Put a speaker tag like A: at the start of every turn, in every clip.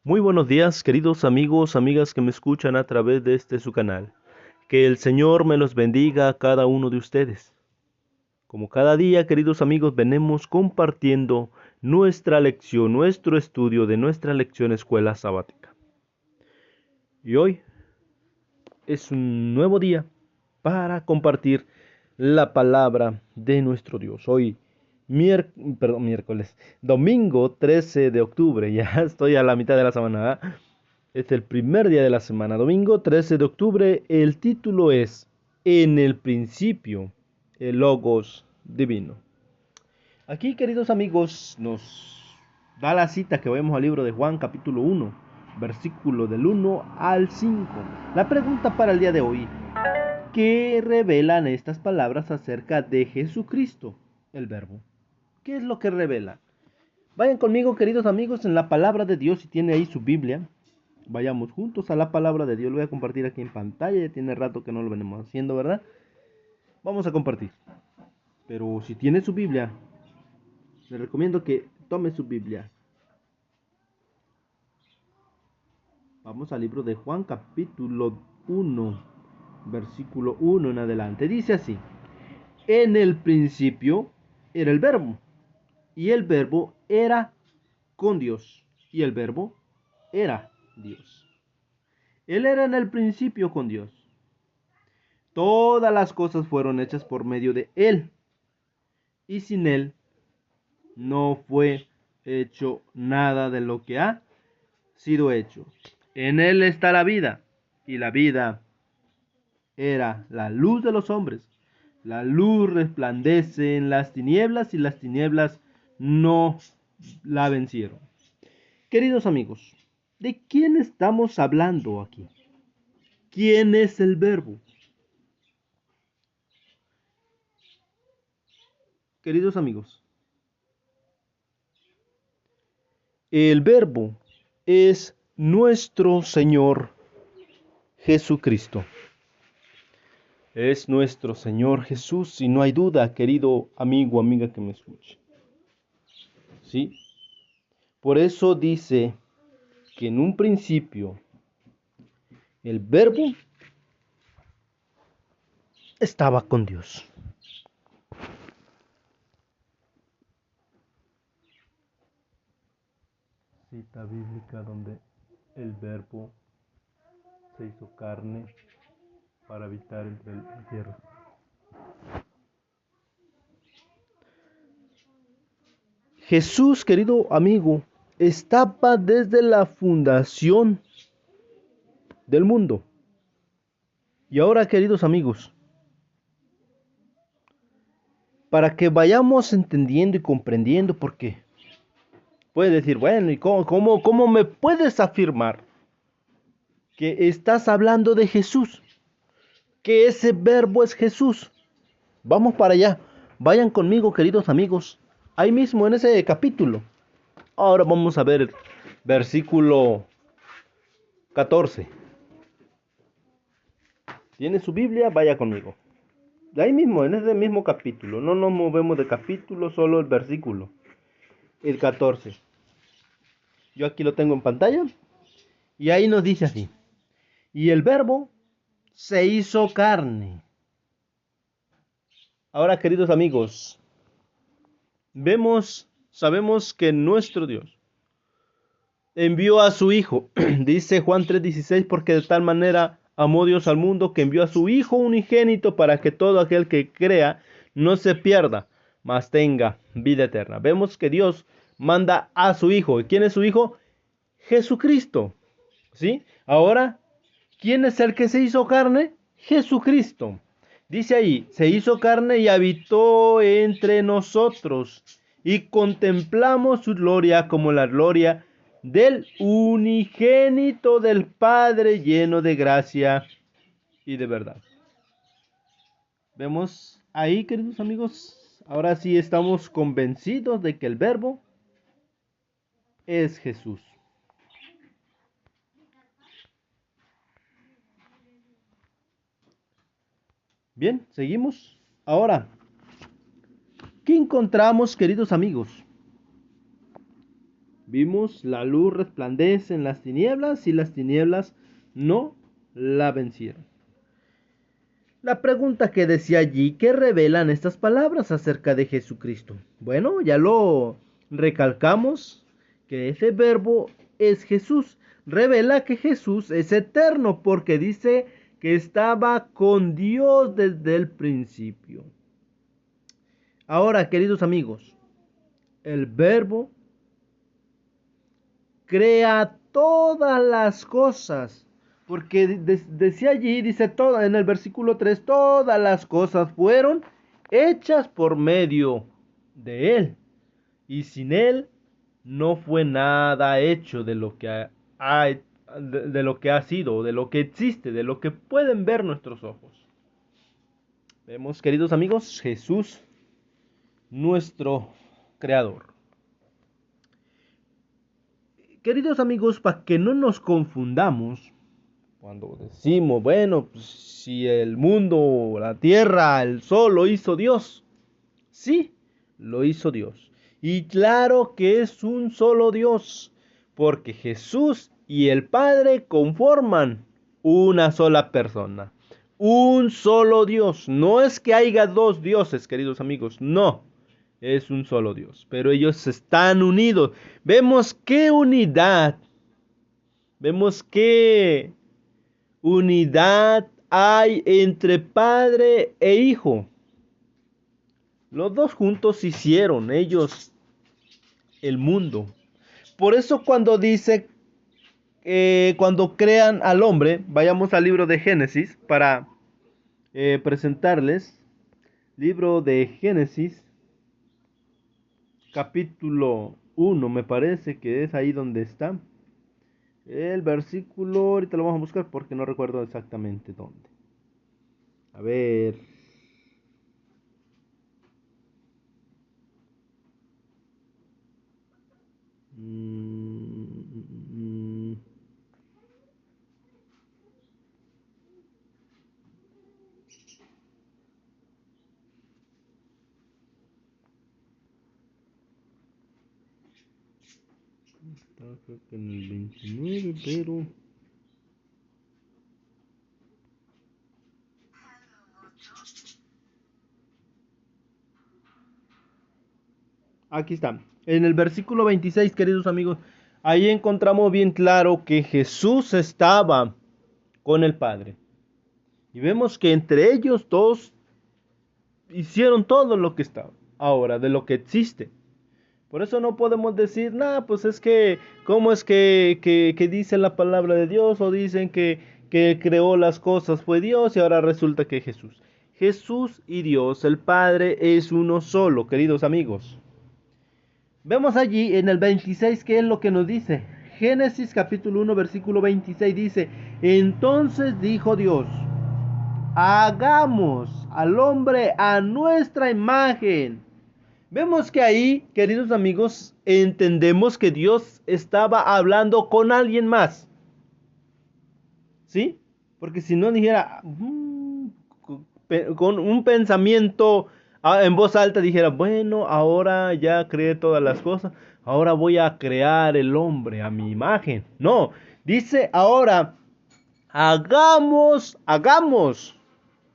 A: Muy buenos días, queridos amigos, amigas que me escuchan a través de su canal. Que el Señor me los bendiga a cada uno de ustedes. Como cada día, queridos amigos, venimos compartiendo nuestra lección, nuestro estudio de nuestra lección escuela sabática. Y hoy es un nuevo día para compartir la palabra de nuestro Dios. Hoy, miércoles, domingo 13 de octubre, ya estoy a la mitad de la semana. Es el primer día de la semana, domingo 13 de octubre. El título es En el principio, el Logos Divino. Aquí, queridos amigos, nos da la cita que vemos al libro de Juan, capítulo 1, versículo del 1 al 5. La pregunta para el día de hoy: ¿qué revelan estas palabras acerca de Jesucristo, el Verbo? ¿Qué es lo que revela? Vayan conmigo, queridos amigos, en la palabra de Dios, si tiene ahí su Biblia. Vayamos juntos a la palabra de Dios. Lo voy a compartir aquí en pantalla. Ya tiene rato que no lo venimos haciendo, ¿verdad? Vamos a compartir. Pero si tiene su Biblia, le recomiendo que tome su Biblia. Vamos al libro de Juan, capítulo 1, versículo 1 en adelante. Dice así: En el principio era el Verbo, y el Verbo era con Dios, y el Verbo era Dios. Él era en el principio con Dios. Todas las cosas fueron hechas por medio de Él, y sin Él no fue hecho nada de lo que ha sido hecho. En Él está la vida, y la vida era la luz de los hombres. La luz resplandece en las tinieblas, y las tinieblas no la vencieron. Queridos amigos, ¿de quién estamos hablando aquí? ¿Quién es el Verbo? Queridos amigos, el Verbo es nuestro Señor Jesucristo. Es nuestro Señor Jesús, y no hay duda, querido amigo, amiga que me escuche. ¿Sí? Por eso dice que en un principio el Verbo estaba con Dios. Cita bíblica donde el Verbo se hizo carne para habitar entre la tierra. Jesús, querido amigo, estaba desde la fundación del mundo. Y ahora, queridos amigos, para que vayamos entendiendo y comprendiendo, porque puedes decir, bueno, ¿y cómo me puedes afirmar que estás hablando de Jesús? Que ese verbo es Jesús. Vamos para allá. Vayan conmigo, queridos amigos, ahí mismo en ese capítulo. Ahora vamos a ver el versículo 14. ¿Tiene su Biblia? Vaya conmigo. De ahí mismo, en ese mismo capítulo. No nos movemos de capítulo, solo el versículo. El 14. Yo aquí lo tengo en pantalla. Y ahí nos dice así: Y el Verbo se hizo carne. Ahora, queridos amigos, sabemos que nuestro Dios envió a su Hijo. Dice Juan 3:16, porque de tal manera amó Dios al mundo que envió a su Hijo unigénito para que todo aquel que crea no se pierda, mas tenga vida eterna. Vemos que Dios manda a su Hijo. ¿Y quién es su Hijo? Jesucristo. ¿Sí? Ahora, ¿quién es el que se hizo carne? Jesucristo. Dice ahí, se hizo carne y habitó entre nosotros, y contemplamos su gloria como la gloria del unigénito del Padre, lleno de gracia y de verdad. Vemos ahí, queridos amigos, ahora sí estamos convencidos de que el Verbo es Jesús. Bien, seguimos. Ahora, ¿qué encontramos, queridos amigos? Vimos la luz resplandece en las tinieblas y las tinieblas no la vencieron. La pregunta que decía allí, ¿qué revelan estas palabras acerca de Jesucristo? Bueno, ya lo recalcamos, que ese verbo es Jesús. Revela que Jesús es eterno porque dice que estaba con Dios desde el principio. Ahora, queridos amigos, el verbo crea todas las cosas. Porque decía allí, dice todo, en el versículo 3, todas las cosas fueron hechas por medio de Él. Y sin Él no fue nada hecho de lo que de lo que ha sido, de lo que existe, de lo que pueden ver nuestros ojos. Vemos, queridos amigos, Jesús, nuestro Creador. Queridos amigos, para que no nos confundamos, cuando decimos, bueno, pues, si el mundo, la tierra, el sol lo hizo Dios. Sí, lo hizo Dios. Y claro que es un solo Dios, porque Jesús y el Padre conforman una sola persona. Un solo Dios. No es que haya dos dioses, queridos amigos, no. Es un solo Dios, pero ellos están unidos. Vemos qué unidad. Vemos qué unidad hay entre Padre e Hijo. Los dos juntos hicieron ellos el mundo. Por eso cuando dice, cuando crean al hombre, vayamos al libro de Génesis para presentarles. Libro de Génesis, capítulo 1, me parece que es ahí donde está. El versículo, ahorita lo vamos a buscar porque no recuerdo exactamente dónde. A ver. Creo que en el 29, pero... Aquí está. En el versículo 26, queridos amigos, ahí encontramos bien claro que Jesús estaba con el Padre. Y vemos que entre ellos dos hicieron todo lo que estaba. Ahora, de lo que existe. Por eso no podemos decir, nada, pues es que, ¿cómo es que dice la palabra de Dios? O dicen que creó las cosas fue Dios y ahora resulta que Jesús. Jesús y Dios, el Padre, es uno solo, queridos amigos. Vemos allí en el 26 qué es lo que nos dice. Génesis capítulo 1 versículo 26 dice, entonces dijo Dios, hagamos al hombre a nuestra imagen. Vemos que ahí, queridos amigos, entendemos que Dios estaba hablando con alguien más. ¿Sí? Porque si no dijera, con un pensamiento en voz alta dijera, bueno, ahora ya creé todas las cosas, ahora voy a crear el hombre a mi imagen. No, dice ahora, hagamos,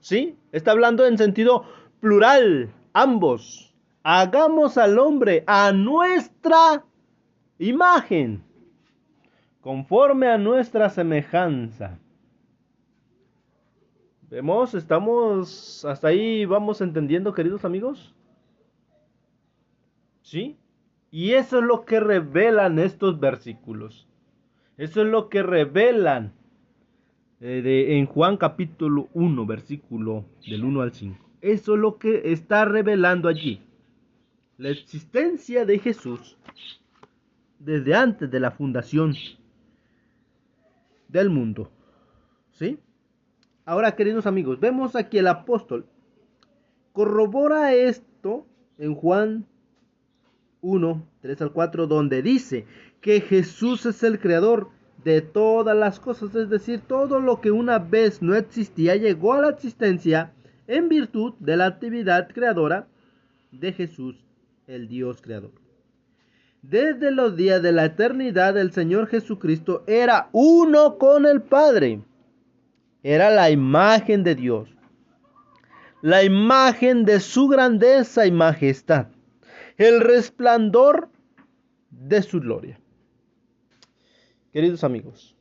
A: ¿sí? Está hablando en sentido plural, ambos. Hagamos al hombre a nuestra imagen, conforme a nuestra semejanza. Vemos, estamos, hasta ahí vamos entendiendo, queridos amigos. ¿Sí? Y eso es lo que revelan estos versículos. Eso es lo que revelan en Juan capítulo 1, versículo del 1 al 5. Eso es lo que está revelando allí. La existencia de Jesús desde antes de la fundación del mundo. ¿Sí? Ahora, queridos amigos, vemos aquí el apóstol corrobora esto en Juan 1, 3 al 4, donde dice que Jesús es el creador de todas las cosas, es decir, todo lo que una vez no existía llegó a la existencia en virtud de la actividad creadora de Jesús, el Dios creador. Desde los días de la eternidad, el Señor Jesucristo era uno con el Padre. Era la imagen de Dios, la imagen de su grandeza y majestad, el resplandor de su gloria. Queridos amigos,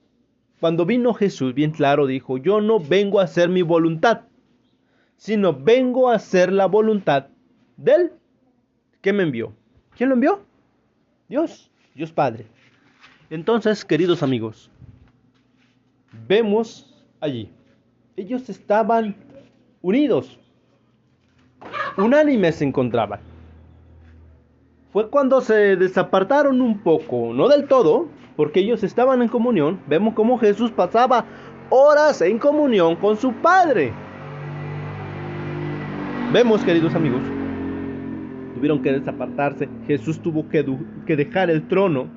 A: cuando vino Jesús, bien claro dijo: yo no vengo a hacer mi voluntad, sino vengo a hacer la voluntad del que me envió. ¿Quién lo envió? Dios Padre. Entonces, queridos amigos, vemos allí, ellos estaban unidos, unánimes se encontraban. Fue cuando se desapartaron un poco, no del todo, porque ellos estaban en comunión. Vemos cómo Jesús pasaba horas en comunión con su Padre. Vemos, queridos amigos, tuvieron que desapartarse. Jesús tuvo que dejar el trono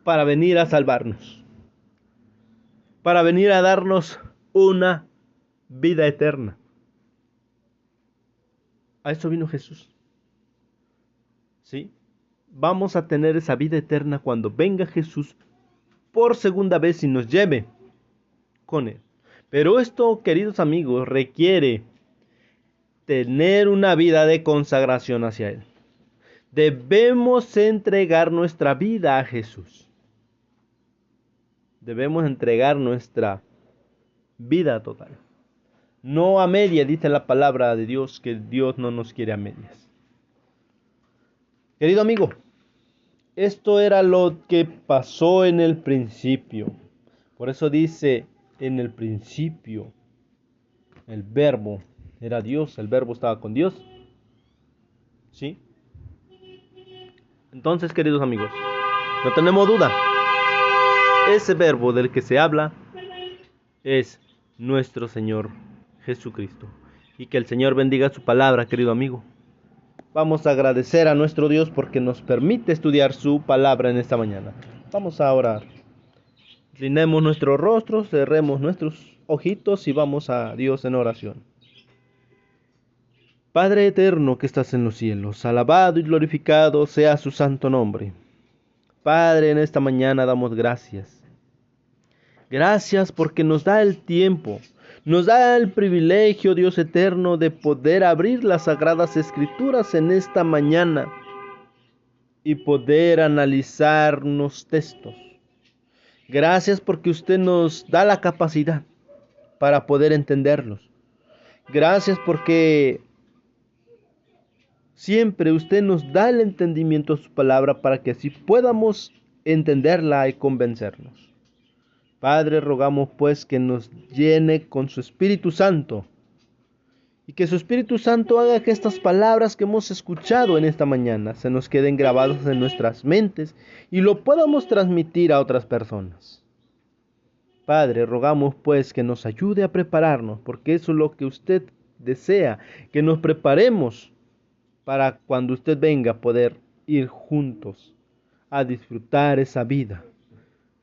A: para venir a salvarnos, para venir a darnos una vida eterna. A eso vino Jesús. ¿Sí? Vamos a tener esa vida eterna cuando venga Jesús por segunda vez y nos lleve con Él. Pero esto, queridos amigos, requiere tener una vida de consagración hacia Él. Debemos entregar nuestra vida a Jesús. Debemos entregar nuestra vida total. No a media, dice la palabra de Dios, que Dios no nos quiere a medias. Querido amigo, esto era lo que pasó en el principio. Por eso dice, en el principio, el verbo era Dios, el verbo estaba con Dios. ¿Sí? Entonces, queridos amigos, no tenemos duda. Ese verbo del que se habla es nuestro Señor Jesucristo. Y que el Señor bendiga su palabra, querido amigo. Vamos a agradecer a nuestro Dios porque nos permite estudiar su palabra en esta mañana. Vamos a orar. Inclinemos nuestros rostros, cerremos nuestros ojitos y vamos a Dios en oración. Padre eterno que estás en los cielos, alabado y glorificado sea su santo nombre. Padre, en esta mañana damos gracias. Gracias porque nos da el tiempo, nos da el privilegio, Dios eterno, de poder abrir las sagradas escrituras en esta mañana y poder analizar unos textos. Gracias porque usted nos da la capacidad para poder entenderlos. Gracias porque siempre usted nos da el entendimiento de su palabra para que así podamos entenderla y convencernos. Padre, rogamos pues que nos llene con su Espíritu Santo y que su Espíritu Santo haga que estas palabras que hemos escuchado en esta mañana se nos queden grabadas en nuestras mentes y lo podamos transmitir a otras personas. Padre, rogamos pues que nos ayude a prepararnos, porque eso es lo que usted desea, que nos preparemos para cuando usted venga poder ir juntos a disfrutar esa vida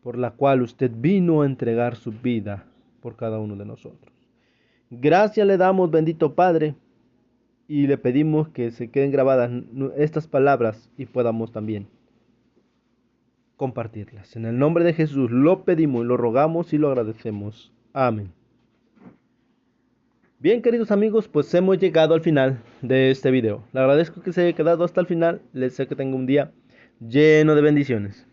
A: por la cual usted vino a entregar su vida por cada uno de nosotros. Gracias le damos, bendito Padre, y le pedimos que se queden grabadas estas palabras y podamos también compartirlas. En el nombre de Jesús lo pedimos, lo rogamos y lo agradecemos. Amén. Bien, queridos amigos, pues hemos llegado al final de este video. Le agradezco que se haya quedado hasta el final. Les deseo que tenga un día lleno de bendiciones.